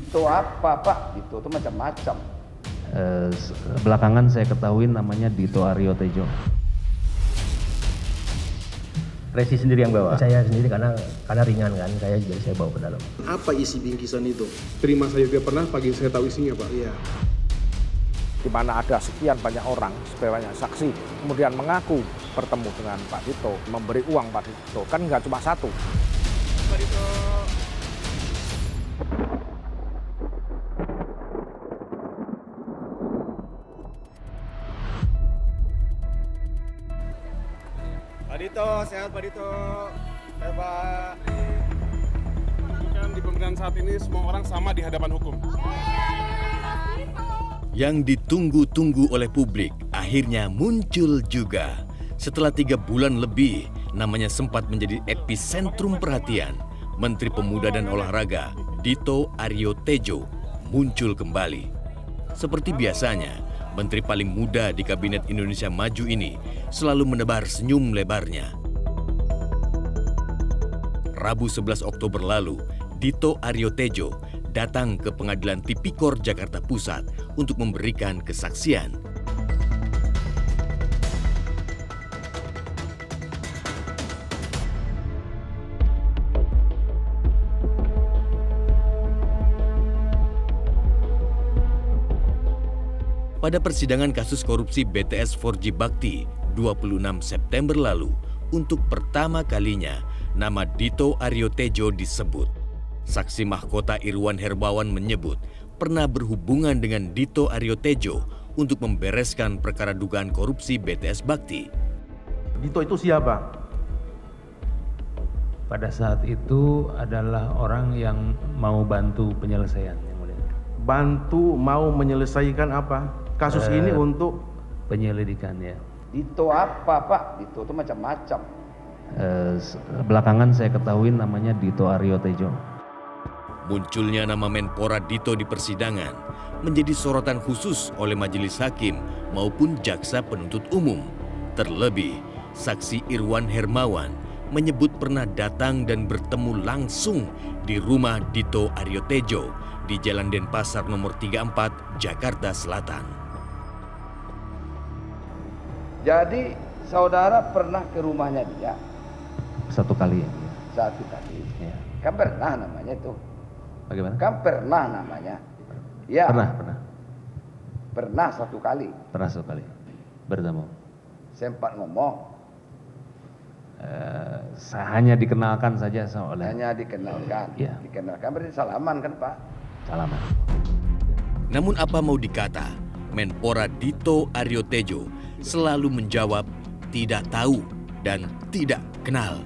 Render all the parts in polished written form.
Dito apa Pak? Dito itu macam-macam. Belakangan saya ketahui namanya Dito Aryo Tejo. Resi sendiri yang bawa? Saya sendiri karena ringan kan, jadi saya bawa ke dalam. Apa isi bingkisan itu? Terima saya tidak pernah, pagi saya tahu isinya Pak. Iya. Di mana ada sekian banyak orang, sekian banyak saksi, kemudian mengaku bertemu dengan Pak Dito, memberi uang Pak Dito, kan nggak cuma satu. Pak Dito. Pak Dito, sehat Pak Dito. Sehat Pak. Kan di pemerintahan saat ini semua orang sama di hadapan hukum. Yang ditunggu-tunggu oleh publik akhirnya muncul juga. Setelah 3 bulan lebih, namanya sempat menjadi epicentrum perhatian. Menteri Pemuda dan Olahraga Dito Aryo Tejo muncul kembali. Seperti biasanya, Menteri paling muda di Kabinet Indonesia Maju ini selalu menebar senyum lebarnya. Rabu 11 Oktober lalu, Dito Aryo Tejo datang ke Pengadilan Tipikor Jakarta Pusat untuk memberikan kesaksian. Pada persidangan kasus korupsi BTS 4G Bakti 26 September lalu, untuk pertama kalinya nama Dito Aryo Tejo disebut. Saksi mahkota Irwan Hermawan menyebut pernah berhubungan dengan Dito Aryo Tejo untuk membereskan perkara dugaan korupsi BTS Bakti. Dito itu siapa? Pada saat itu adalah orang yang mau bantu penyelesaian, yang mulia. Bantu mau menyelesaikan apa? Kasus ini untuk Penyelidikan ya. Dito apa Pak? Dito itu macam-macam. Belakangan saya ketahui namanya Dito Aryo Tejo. Munculnya nama Menpora Dito di persidangan menjadi sorotan khusus oleh majelis hakim maupun jaksa penuntut umum. Terlebih, saksi Irwan Hermawan menyebut pernah datang dan bertemu langsung di rumah Dito Aryo Tejo di Jalan Denpasar nomor 34, Jakarta Selatan. Jadi saudara pernah ke rumahnya dia? 1 kali ya. 1 kali. Ya. Kan pernah namanya itu. Bagaimana? Kan pernah namanya. Ya. Pernah. Pernah 1 kali. Pernah 1 kali bertemu. Sempat ngomong. Saya hanya dikenalkan saja oleh. Hanya dikenalkan. Iya. Dikenalkan berarti salaman kan Pak? Salaman. Namun apa mau dikata, Menpora Dito Aryo Tejo selalu menjawab tidak tahu dan tidak kenal.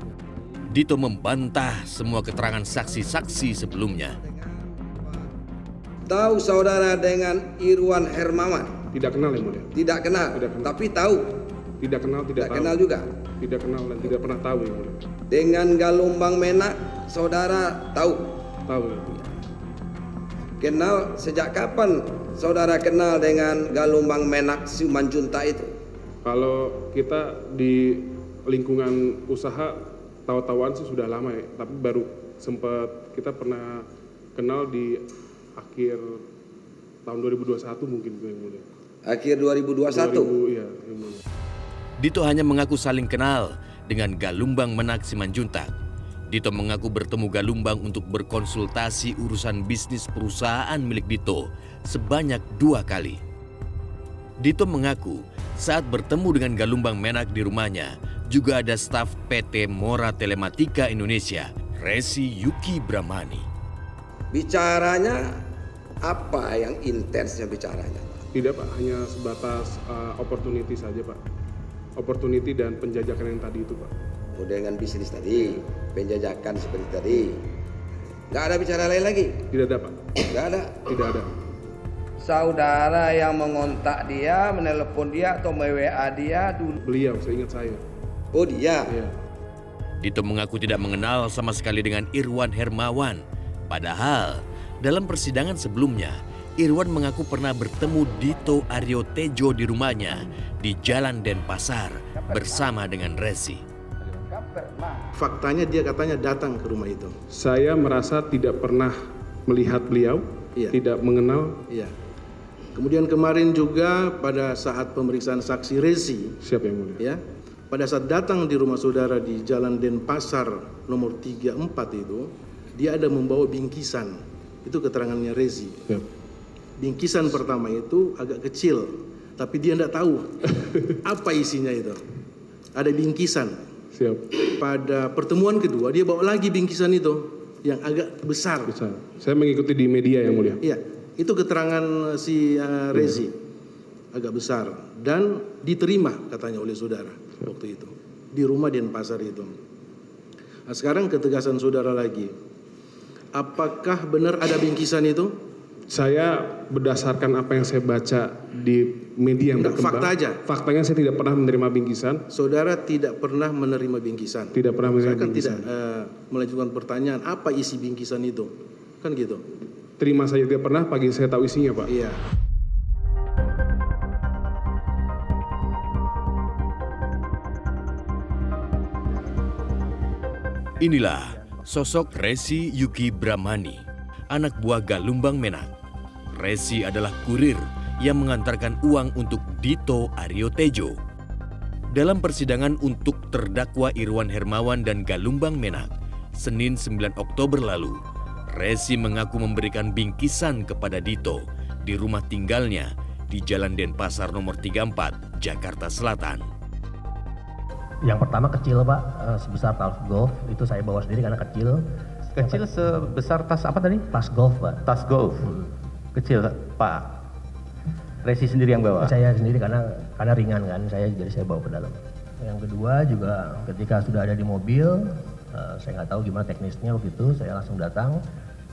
Dito membantah semua keterangan saksi-saksi sebelumnya. Tahu saudara dengan Irwan Hermawan? Tidak kenal yang mulia. Tidak kenal, Tidak kenal. tapi tahu. Tidak kenal, tidak tahu. Kenal juga. Tidak kenal dan tidak pernah tahu yang mulia. Dengan Galumbang Menak, saudara tahu. Tahu ya. Kenal sejak kapan saudara kenal dengan Galumbang Menak Simanjuntak itu? Kalau kita di lingkungan usaha tahu-tahuan sih sudah lama ya, tapi baru sempat kita pernah kenal di akhir tahun 2021 mungkin yang mulia. Akhir 2021? 2000, iya, yang mulia. Dito hanya mengaku saling kenal dengan Galumbang Menak Simanjuntak. Dito mengaku bertemu Galumbang untuk berkonsultasi urusan bisnis perusahaan milik Dito sebanyak 2 kali. Dito mengaku saat bertemu dengan Galumbang Menak di rumahnya juga ada staf PT Mora Telematika Indonesia, Resi Yuki Bramani. Bicaranya apa yang intensnya bicaranya? Tidak Pak, hanya sebatas opportunity saja Pak. Opportunity dan penjajakan yang tadi itu Pak. Dengan bisnis tadi, penjajakan seperti tadi. Nggak ada bicara lain lagi? Tidak ada Pak. Nggak ada? Tidak ada. Saudara yang mengontak dia, menelepon dia atau WA dia dulu. Beliau, seingat saya. Oh dia? Iya. Dito mengaku tidak mengenal sama sekali dengan Irwan Hermawan. Padahal dalam persidangan sebelumnya, Irwan mengaku pernah bertemu Dito Aryo Tejo di rumahnya di Jalan Denpasar bersama dengan Resi. faktanya dia katanya datang ke rumah itu. Saya merasa tidak pernah melihat beliau, Iya. tidak mengenal. Iya. Kemudian kemarin juga pada saat pemeriksaan saksi Rezi, Siap Yang Mulia. ya, pada saat datang di rumah saudara di Jalan Denpasar nomor 34 itu, dia ada membawa bingkisan. Itu keterangannya Rezi. Siap. Bingkisan pertama itu agak kecil, tapi dia tidak tahu apa isinya itu. Ada bingkisan. Siap. Pada pertemuan kedua dia bawa lagi bingkisan itu yang agak besar. Bisa. Saya mengikuti di media Yang Mulia. Iya, itu keterangan si Rezi, agak besar dan diterima katanya oleh saudara waktu itu di rumah Denpasar itu. Nah, sekarang ketegasan saudara lagi, apakah benar ada bingkisan itu? Saya berdasarkan apa yang saya baca di media yang Enggak, berkembang. fakta aja. Faktanya saya tidak pernah menerima bingkisan. Saudara tidak pernah menerima bingkisan. Tidak pernah menerima Saya kan bingkisan. tidak melanjutkan pertanyaan apa isi bingkisan itu, kan gitu. Terima saja tidak pernah, pagi saya tahu isinya Pak. Iya. Inilah sosok Resi Yuki Brahmani, anak buah Galumbang Menak. Resi adalah kurir yang mengantarkan uang untuk Dito Aryo Tejo. Dalam persidangan untuk terdakwa Irwan Hermawan dan Galumbang Menak, Senin 9 Oktober lalu, Resi mengaku memberikan bingkisan kepada Dito di rumah tinggalnya di Jalan Denpasar nomor 34, Jakarta Selatan. Yang pertama kecil Pak, sebesar tas golf, itu saya bawa sendiri karena kecil. Kecil sebesar tas apa tadi? Tas golf Pak. Tas golf. Kecil Pak. Resi sendiri yang bawa. Saya sendiri karena ringan kan, jadi saya bawa ke dalam. Yang kedua juga ketika sudah ada di mobil, saya nggak tahu gimana teknisnya waktu itu, saya langsung datang.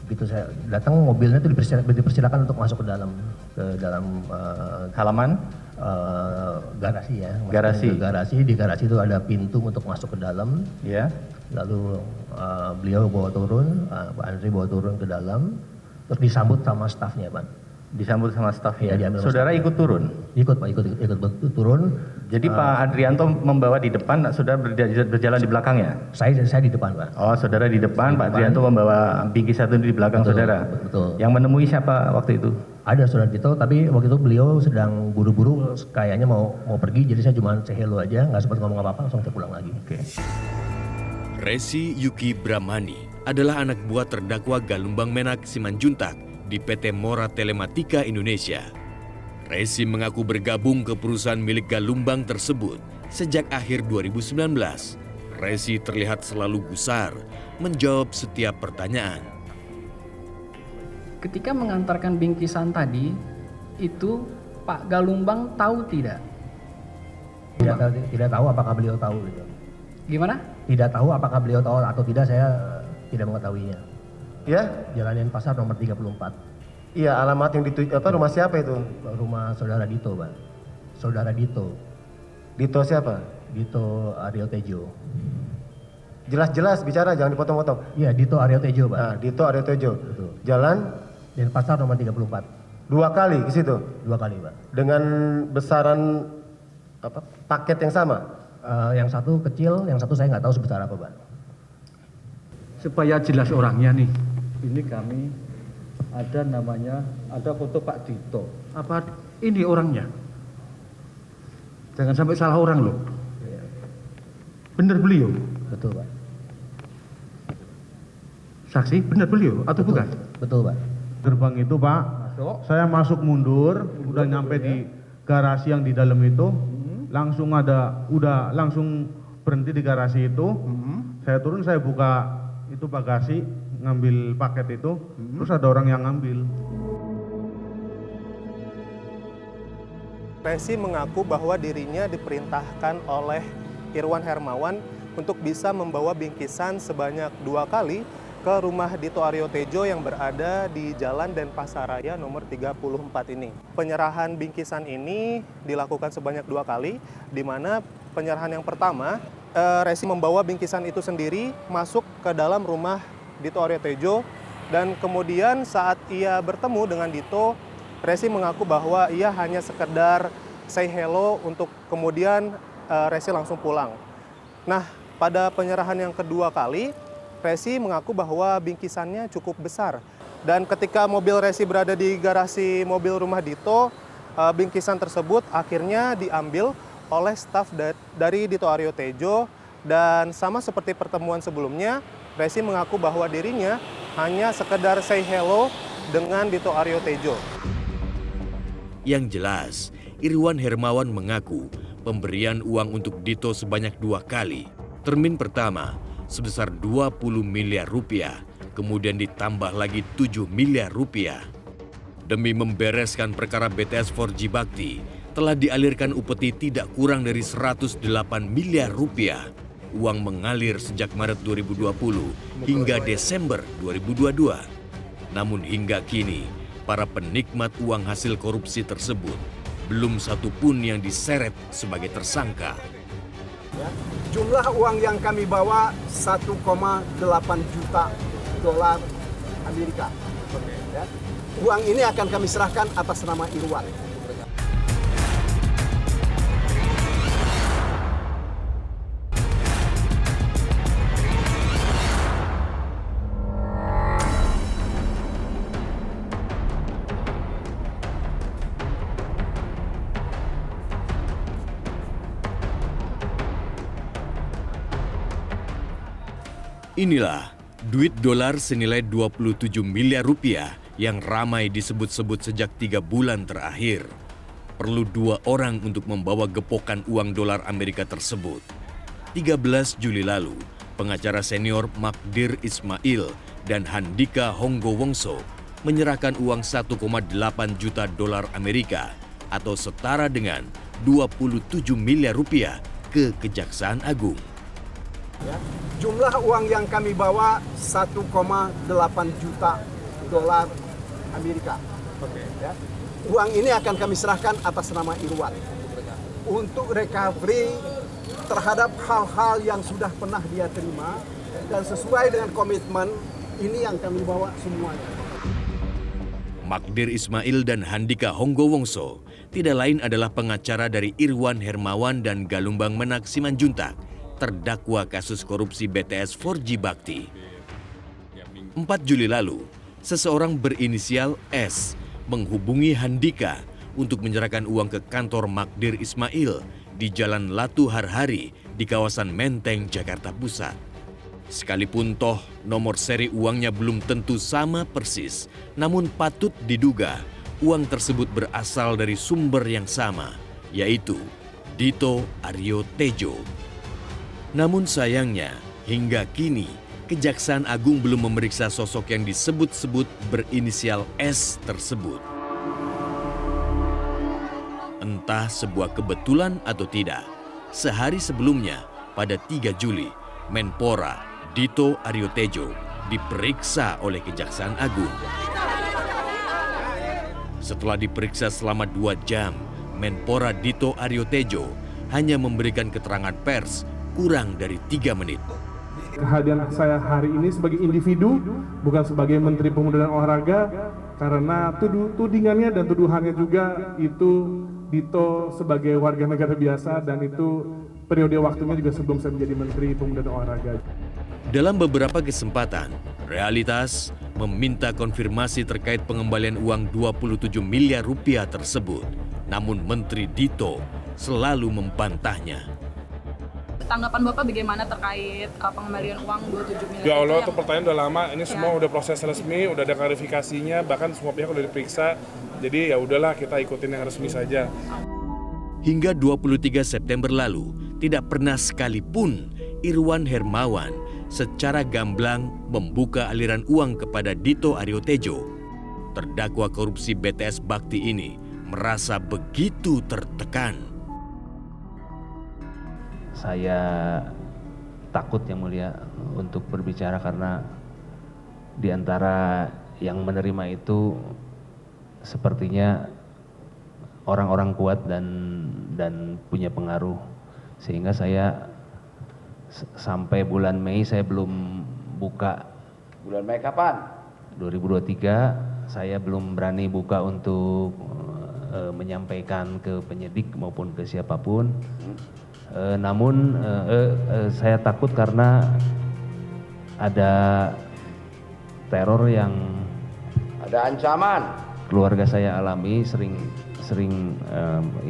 Begitu saya datang, mobilnya itu dipersilakan untuk masuk ke dalam Halaman? Garasi ya. Garasi. Ke garasi, di garasi itu ada pintu untuk masuk ke dalam. Ya. Lalu beliau bawa turun, Pak Andri bawa turun ke dalam, terus disambut sama stafnya Pak. Disambut sama staf. Iya, diambil sama Saudara staf. ikut turun? Ikut Pak, ikut turun. Jadi Pak Adrianto membawa di depan, saudara berjalan di belakangnya? Saya di depan Pak. Oh, saudara di depan, Pak Adrianto membawa bingkisan itu di belakang Betul, saudara? betul. Yang menemui siapa waktu itu? Ada saudara Dito, tapi waktu itu beliau sedang buru-buru, kayaknya mau pergi, jadi saya cuma say hello aja, nggak sempat ngomong apa-apa, langsung saya pulang lagi. Oke. Resi Yuki Brahmani adalah anak buah terdakwa Galumbang Menak Simanjuntak di PT Mora Telematika Indonesia. Resi mengaku bergabung ke perusahaan milik Galumbang tersebut sejak akhir 2019. Resi terlihat selalu gusar menjawab setiap pertanyaan. Ketika mengantarkan bingkisan tadi, itu Pak Galumbang tahu tidak? Tidak tahu apakah beliau tahu gitu. Gimana? Tidak tahu apakah beliau tahu atau tidak, saya tidak mengetahuinya. Ya? Jalan Denpasar nomor 34. Iya, alamat yang dituju rumah siapa itu? Rumah saudara Dito, Pak. Saudara Dito. Dito siapa? Dito Aryo Tejo. Jelas-jelas bicara, jangan dipotong-potong. Iya, Dito Aryo Tejo, Pak. Nah, Dito Aryo Tejo. Betul. Jalan Denpasar nomor 34. 2 kali ke situ? 2 kali, Pak. Dengan besaran paket yang sama? Yang satu kecil, yang satu saya nggak tahu sebesar apa, Pak. Supaya jelas orangnya nih, ini kami ada namanya, ada foto Pak Dito. Apa ini orangnya? Jangan sampai salah orang loh. Benar beliau? Betul, Pak. Saksi, benar beliau atau Betul. bukan? Betul, Pak. Gerbang itu Pak, saya masuk mundur, udah nyampe di garasi yang di dalam itu, langsung langsung berhenti di garasi itu, saya turun, saya buka itu bagasi, ngambil paket itu, terus ada orang yang ngambil. Resi mengaku bahwa dirinya diperintahkan oleh Irwan Hermawan untuk bisa membawa bingkisan sebanyak 2 kali ke rumah Dito Aryo Tejo yang berada di Jalan Denpasar Raya nomor 34 ini. Penyerahan bingkisan ini dilakukan sebanyak 2 kali, di mana penyerahan yang pertama, Resi membawa bingkisan itu sendiri masuk ke dalam rumah Dito Aryo Tejo, dan kemudian saat ia bertemu dengan Dito, Resi mengaku bahwa ia hanya sekedar say hello untuk kemudian Resi langsung pulang. Nah, pada penyerahan yang kedua kali, Resi mengaku bahwa bingkisannya cukup besar. Dan ketika mobil Resi berada di garasi mobil rumah Dito, bingkisan tersebut akhirnya diambil oleh staf dari Dito Aryo Tejo. Dan sama seperti pertemuan sebelumnya, Resi mengaku bahwa dirinya hanya sekedar say hello dengan Dito Aryo Tejo. Yang jelas, Irwan Hermawan mengaku pemberian uang untuk Dito sebanyak 2 kali. Termin pertama sebesar 20 miliar rupiah, kemudian ditambah lagi 7 miliar rupiah. Demi membereskan perkara BTS 4G Bakti, telah dialirkan upeti tidak kurang dari 108 miliar rupiah. Uang mengalir sejak Maret 2020 hingga Desember 2022. Namun hingga kini, para penikmat uang hasil korupsi tersebut belum satu pun yang diseret sebagai tersangka. Jumlah uang yang kami bawa 1,8 juta dolar Amerika. Ya. Uang ini akan kami serahkan atas nama Irwan. Inilah duit dolar senilai 27 miliar rupiah yang ramai disebut-sebut sejak 3 bulan terakhir. Perlu 2 orang untuk membawa gepokan uang dolar Amerika tersebut. 13 Juli lalu, pengacara senior Magdir Ismail dan Handika Honggowongso menyerahkan uang 1,8 juta dolar Amerika atau setara dengan 27 miliar rupiah ke Kejaksaan Agung. Ya. Jumlah uang yang kami bawa 1,8 juta dolar Amerika. Ya. Uang ini akan kami serahkan atas nama Irwan untuk recovery terhadap hal-hal yang sudah pernah dia terima dan sesuai dengan komitmen ini yang kami bawa semuanya. Magdir Ismail dan Handika Honggowongso tidak lain adalah pengacara dari Irwan Hermawan dan Galumbang Menak Simanjuntak, terdakwa kasus korupsi BTS 4G Bakti. 4 Juli lalu, seseorang berinisial S menghubungi Handika untuk menyerahkan uang ke kantor Magdir Ismail di Jalan Latu Harhari di kawasan Menteng, Jakarta Pusat. Sekalipun toh nomor seri uangnya belum tentu sama persis, namun patut diduga uang tersebut berasal dari sumber yang sama, yaitu Dito Aryo Tejo. Namun sayangnya, hingga kini Kejaksaan Agung belum memeriksa sosok yang disebut-sebut berinisial S tersebut. Entah sebuah kebetulan atau tidak, sehari sebelumnya pada 3 Juli, Menpora Dito Aryo Tejo diperiksa oleh Kejaksaan Agung. Setelah diperiksa selama 2 jam, Menpora Dito Aryo Tejo hanya memberikan keterangan pers kurang dari 3 menit. Kehadiran saya hari ini sebagai individu, bukan sebagai Menteri Pemuda dan Olahraga, karena tudingannya dan tuduhannya juga itu Dito sebagai warga negara biasa dan itu periode waktunya juga sebelum saya menjadi Menteri Pemuda dan Olahraga. Dalam beberapa kesempatan, Realitas meminta konfirmasi terkait pengembalian uang 27 miliar rupiah tersebut. Namun Menteri Dito selalu membantahnya. Tanggapan Bapak bagaimana terkait pengembalian uang 27 miliar? Ya Allah, itu pertanyaan udah lama. Ini semua udah proses resmi, udah ada klarifikasinya, bahkan semua pihak udah diperiksa. Jadi ya udahlah, kita ikutin yang resmi saja. Hingga 23 September lalu, tidak pernah sekalipun Irwan Hermawan secara gamblang membuka aliran uang kepada Dito Aryo Tejo. Terdakwa korupsi BTS Bakti ini merasa begitu tertekan. Saya takut yang mulia untuk berbicara karena di antara yang menerima itu sepertinya orang-orang kuat dan punya pengaruh, sehingga saya sampai bulan Mei saya belum buka. Bulan Mei kapan? 2023 saya belum berani buka untuk menyampaikan ke penyidik maupun ke siapapun. Namun saya takut karena ada teror yang Ada ancaman. Keluarga saya alami sering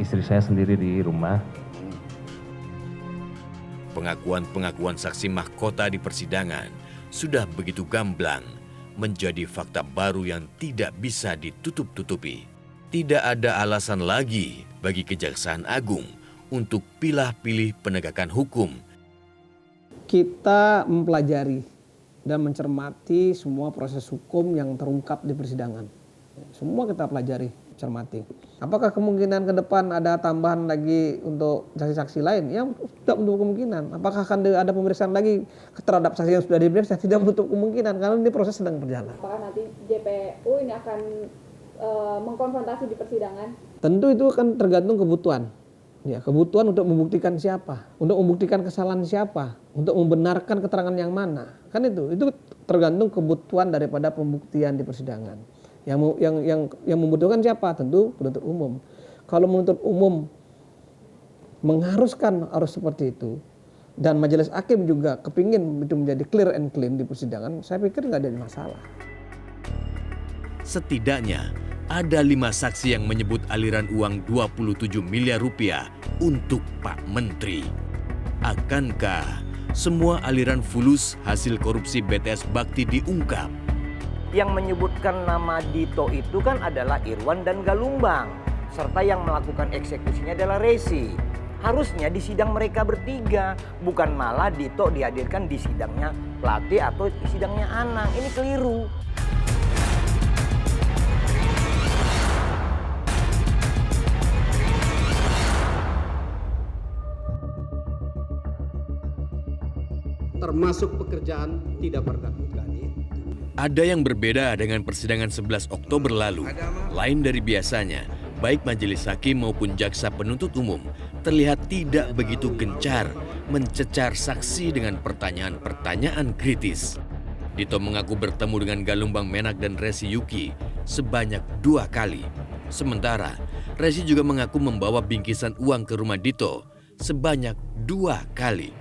istri saya sendiri di rumah. Pengakuan-pengakuan saksi mahkota di persidangan sudah begitu gamblang, menjadi fakta baru yang tidak bisa ditutup-tutupi. Tidak ada alasan lagi bagi Kejaksaan Agung untuk pilih-pilih penegakan hukum. Kita mempelajari dan mencermati semua proses hukum yang terungkap di persidangan. Semua kita pelajari, cermati. Apakah kemungkinan ke depan ada tambahan lagi untuk saksi-saksi lain? Ya, tidak menutup kemungkinan. Apakah akan ada pemeriksaan lagi terhadap saksi yang sudah diperiksa? Tidak menutup kemungkinan, karena ini proses sedang berjalan. Apakah nanti JPU ini akan mengkonfrontasi di persidangan? Tentu itu kan tergantung kebutuhan. Ya, kebutuhan untuk membuktikan siapa, untuk membuktikan kesalahan siapa, untuk membenarkan keterangan yang mana. Kan itu tergantung kebutuhan daripada pembuktian di persidangan. Yang membutuhkan siapa? Tentu penuntut umum. Kalau penuntut umum mengharuskan harus seperti itu, dan majelis hakim juga kepingin itu menjadi clear and clean di persidangan, saya pikir nggak ada masalah. Setidaknya ada 5 saksi yang menyebut aliran uang 27 miliar rupiah untuk Pak Menteri. Akankah semua aliran fulus hasil korupsi BTS Bakti diungkap? Yang menyebutkan nama Dito itu kan adalah Irwan dan Galumbang, serta yang melakukan eksekusinya adalah Resi. Harusnya di sidang mereka bertiga, bukan malah Dito dihadirkan di sidangnya Plate atau di sidangnya Anang. Ini keliru. Termasuk pekerjaan tidak pernah berani. Ada yang berbeda dengan persidangan 11 Oktober lalu. Lain dari biasanya, baik majelis hakim maupun jaksa penuntut umum terlihat tidak begitu gencar mencecar saksi dengan pertanyaan-pertanyaan kritis. Dito mengaku bertemu dengan Galumbang Menak dan Resi Yuki sebanyak 2 kali. Sementara, Resi juga mengaku membawa bingkisan uang ke rumah Dito sebanyak 2 kali.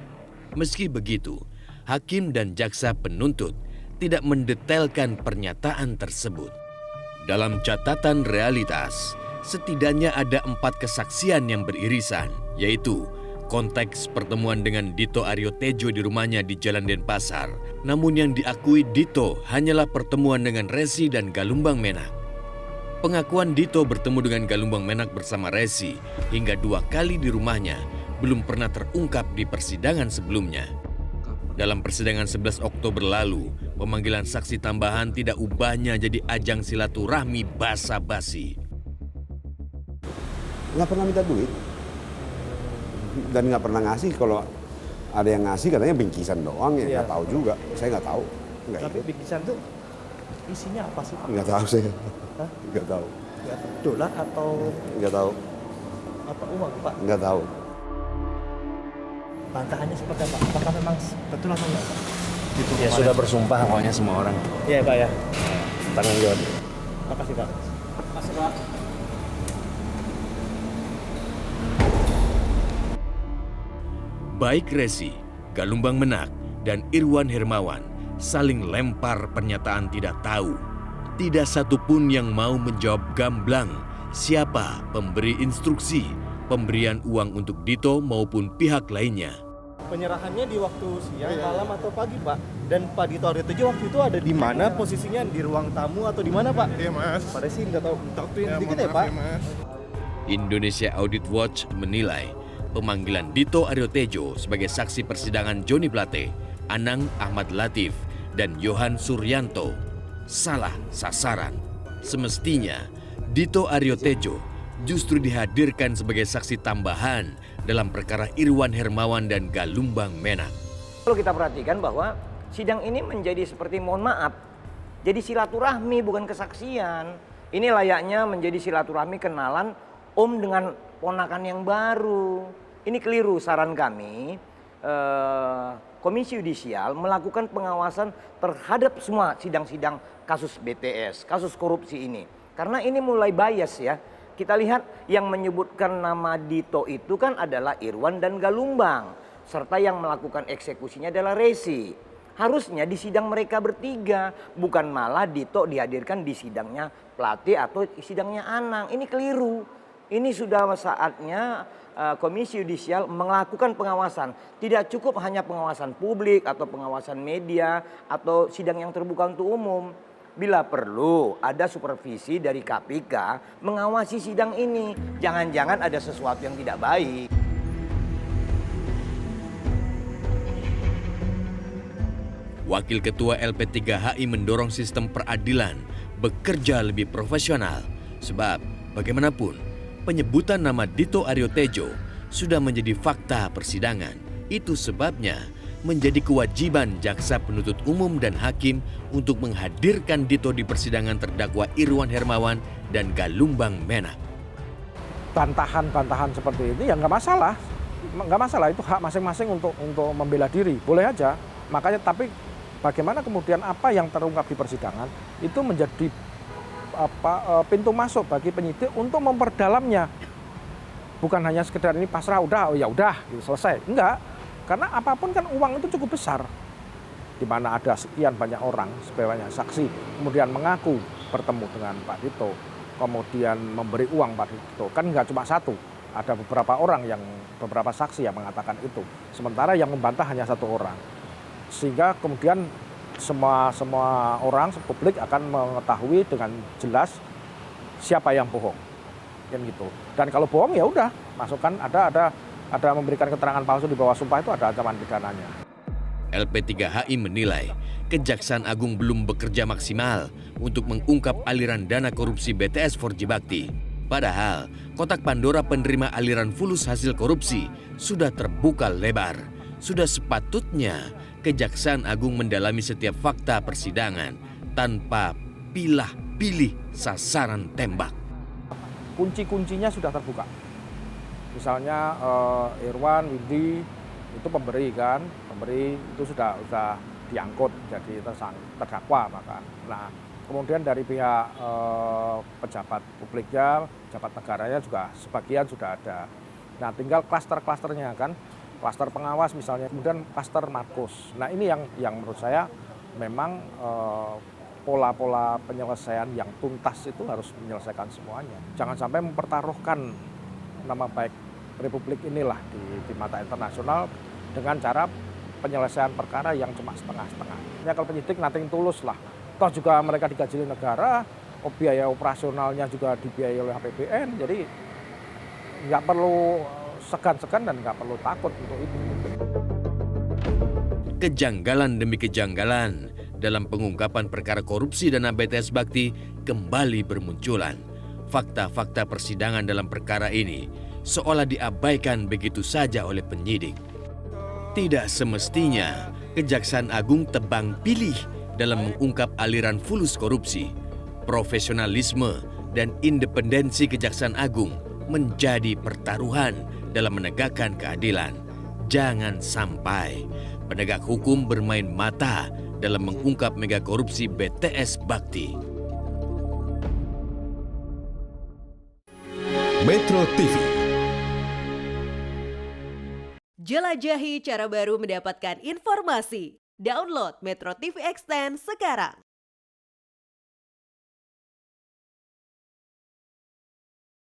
Meski begitu, hakim dan jaksa penuntut tidak mendetailkan pernyataan tersebut. Dalam catatan realitas, setidaknya ada 4 kesaksian yang beririsan, yaitu konteks pertemuan dengan Dito Aryo Tejo di rumahnya di Jalan Denpasar. Namun yang diakui Dito hanyalah pertemuan dengan Resi dan Galumbang Menak. Pengakuan Dito bertemu dengan Galumbang Menak bersama Resi hingga 2 kali di rumahnya belum pernah terungkap di persidangan sebelumnya. Dalam persidangan 11 Oktober lalu, pemanggilan saksi tambahan tidak ubahnya jadi ajang silaturahmi basa-basi. Nggak pernah minta duit. Dan nggak pernah ngasih. Kalau ada yang ngasih katanya bingkisan doang, ya nggak tahu juga. Saya nggak tahu. Tapi bingkisan tuh isinya apa sih Pak? Nggak tahu saya. Hah? Nggak tahu. Dolar atau? Nggak tahu. Apa uang Pak? Nggak tahu. Bantahannya seperti apa? Apakah memang betul atau enggak Pak? Gitu, Ya sudah bersumpah pokoknya semua orang. Iya Pak ya. Tanggung jawab. Makasih Pak. Makasih Pak. Baik Resi, Galumbang Menak, dan Irwan Hermawan saling lempar pernyataan tidak tahu. Tidak satu pun yang mau menjawab gamblang siapa pemberi instruksi pemberian uang untuk Dito maupun pihak lainnya. Penyerahannya di waktu siang, malam atau pagi Pak? Dan Pak Dito Aryo Tejo waktu itu ada di mana posisinya? Di ruang tamu atau di mana Pak? Iya Mas. Pada sih nggak tahu. Taktuin sedikit ya Pak. Indonesia Audit Watch menilai pemanggilan Dito Aryo Tejo sebagai saksi persidangan Joni Plate, Anang Ahmad Latif, dan Yohan Suryanto salah sasaran. Semestinya Dito Aryo Tejo justru dihadirkan sebagai saksi tambahan dalam perkara Irwan Hermawan dan Galumbang Menak. Kalau kita perhatikan bahwa sidang ini menjadi seperti mohon maaf, jadi silaturahmi bukan kesaksian. Ini layaknya menjadi silaturahmi kenalan om dengan ponakan yang baru. Ini keliru. Saran kami, Komisi Yudisial melakukan pengawasan terhadap semua sidang-sidang kasus BTS, kasus korupsi ini. Karena ini mulai bias ya. Kita lihat yang menyebutkan nama Dito itu kan adalah Irwan dan Galumbang. Serta yang melakukan eksekusinya adalah Resi. Harusnya di sidang mereka bertiga, bukan malah Dito dihadirkan di sidangnya Plate atau sidangnya Anang. Ini keliru. Ini sudah saatnya Komisi Yudisial melakukan pengawasan. Tidak cukup hanya pengawasan publik atau pengawasan media atau sidang yang terbuka untuk umum. Bila perlu ada supervisi dari KPK mengawasi sidang ini. Jangan-jangan ada sesuatu yang tidak baik. Wakil Ketua LP3HI mendorong sistem peradilan bekerja lebih profesional. Sebab bagaimanapun penyebutan nama Dito Aryo Tejo sudah menjadi fakta persidangan. Itu sebabnya menjadi kewajiban jaksa penuntut umum dan hakim untuk menghadirkan Dito di persidangan terdakwa Irwan Hermawan dan Galumbang Menak. Bantahan-bantahan seperti ini ya nggak masalah. Nggak masalah, itu hak masing-masing untuk membela diri. Boleh aja. Makanya tapi bagaimana kemudian apa yang terungkap di persidangan itu menjadi pintu masuk bagi penyidik untuk memperdalamnya. Bukan hanya sekedar ini pasrah udah, oh ya udah selesai. Enggak. Karena apapun kan uang itu cukup besar. Di mana ada sekian banyak orang, sekian banyak saksi, kemudian mengaku bertemu dengan Pak Dito, kemudian memberi uang Pak Dito. Kan nggak cuma satu. Ada beberapa saksi yang mengatakan itu. Sementara yang membantah hanya satu orang. Sehingga kemudian semua orang, publik akan mengetahui dengan jelas siapa yang bohong, kan gitu. Dan kalau bohong ya udah, masukkan ada memberikan keterangan palsu di bawah sumpah itu ada ancaman pidananya. LP3HI menilai Kejaksaan Agung belum bekerja maksimal untuk mengungkap aliran dana korupsi BTS 4G Bakti. Padahal kotak Pandora penerima aliran fulus hasil korupsi sudah terbuka lebar. Sudah sepatutnya Kejaksaan Agung mendalami setiap fakta persidangan tanpa pilih sasaran tembak. Kunci-kuncinya sudah terbuka. Misalnya Irwan, Windy itu pemberi itu sudah diangkut jadi terdakwa maka. Nah kemudian dari pihak pejabat publiknya, pejabat negaranya juga sebagian sudah ada. Nah tinggal klaster-klasternya kan. Klaster pengawas misalnya, kemudian klaster narkos. Nah ini yang menurut saya memang pola-pola penyelesaian yang tuntas itu harus menyelesaikan semuanya. Jangan sampai mempertaruhkan nama baik Republik inilah di mata internasional dengan cara penyelesaian perkara yang cuma setengah-setengah. Ya kalau penyidik nothing tulus lah. Toh juga mereka digaji negara, biaya operasionalnya juga dibiayai oleh APBN, jadi nggak perlu segan-segan dan nggak perlu takut untuk itu. Kejanggalan demi kejanggalan dalam pengungkapan perkara korupsi dana BTS Bakti kembali bermunculan. Fakta-fakta persidangan dalam perkara ini seolah diabaikan begitu saja oleh penyidik. Tidak semestinya Kejaksaan Agung tebang pilih dalam mengungkap aliran fulus korupsi. Profesionalisme dan independensi Kejaksaan Agung menjadi pertaruhan dalam menegakkan keadilan. Jangan sampai penegak hukum bermain mata dalam mengungkap mega korupsi BTS Bakti. Metro TV. Jelajahi cara baru mendapatkan informasi. Download Metro TV Extend sekarang.